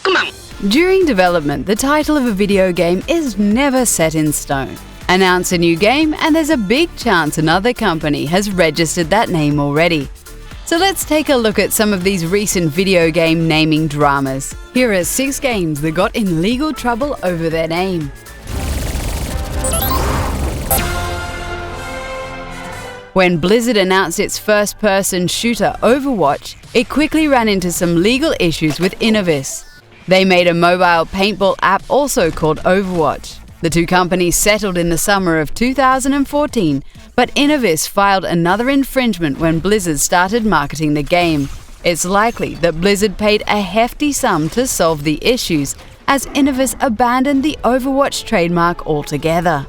Come on! During development, the title of a video game is never set in stone. Announce a new game and there's a big chance another company has registered that name already. So let's take a look at some of these recent video game naming dramas. Here are 6 games that got in legal trouble over their name. When Blizzard announced its first-person shooter Overwatch, it quickly ran into some legal issues with Innovis. They made a mobile paintball app also called Overwatch. The two companies settled in the summer of 2014, but Innovis filed another infringement when Blizzard started marketing the game. It's likely that Blizzard paid a hefty sum to solve the issues, as Innovis abandoned the Overwatch trademark altogether.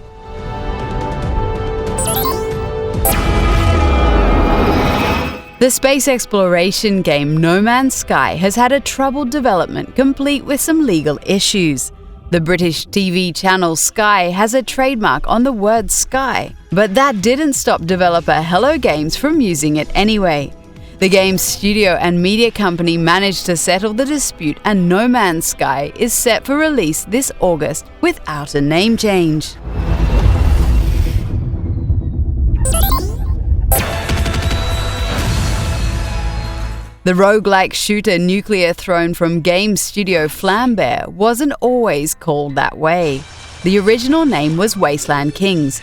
The space exploration game No Man's Sky has had a troubled development complete with some legal issues. The British TV channel Sky has a trademark on the word sky, but that didn't stop developer Hello Games from using it anyway. The game's studio and media company managed to settle the dispute, and No Man's Sky is set for release this August without a name change. The roguelike shooter Nuclear Throne from game studio Flambert wasn't always called that way. The original name was Wasteland Kings.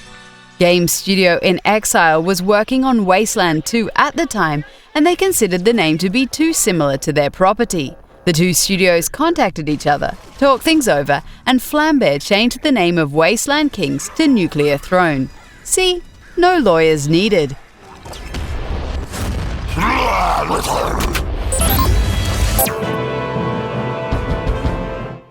Game studio In Exile was working on Wasteland 2 at the time, and they considered the name to be too similar to their property. The two studios contacted each other, talked things over, and Flambert changed the name of Wasteland Kings to Nuclear Throne. See, no lawyers needed.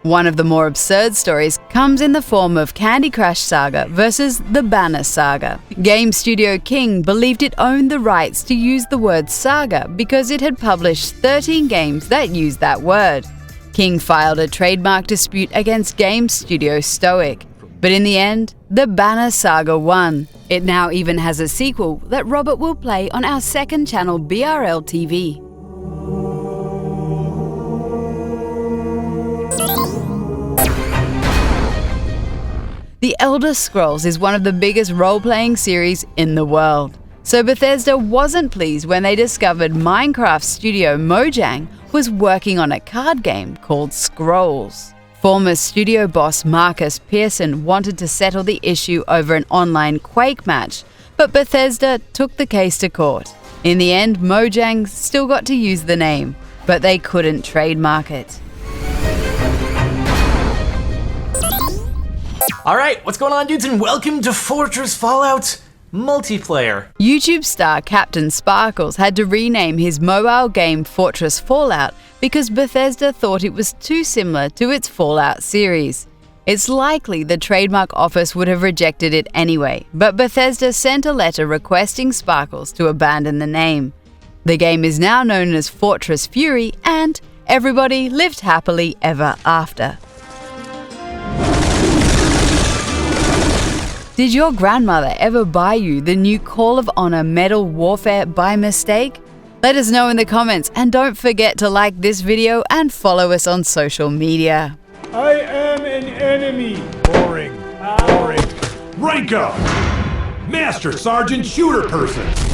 One of the more absurd stories comes in the form of Candy Crush Saga versus the Banner Saga. Game studio King believed it owned the rights to use the word Saga because it had published 13 games that used that word. King filed a trademark dispute against game studio Stoic, but in the end, the Banner Saga won. It now even has a sequel that Robert will play on our second channel BRL TV. The Elder Scrolls is one of the biggest role-playing series in the world. So Bethesda wasn't pleased when they discovered Minecraft studio Mojang was working on a card game called Scrolls. Former studio boss Marcus Pearson wanted to settle the issue over an online Quake match, but Bethesda took the case to court. In the end, Mojang still got to use the name, but they couldn't trademark it. Alright, what's going on, dudes, and welcome to Fortress Fallout Multiplayer. YouTube star Captain Sparkles had to rename his mobile game Fortress Fallout because Bethesda thought it was too similar to its Fallout series. It's likely the trademark office would have rejected it anyway, but Bethesda sent a letter requesting Sparkles to abandon the name. The game is now known as Fortress Fury, and everybody lived happily ever after. Did your grandmother ever buy you the new Call of Honor Medal Warfare by mistake? Let us know in the comments, and don't forget to like this video and follow us on social media. I am an enemy. Boring. Boring. Rank up! Master Sergeant Shooter Person!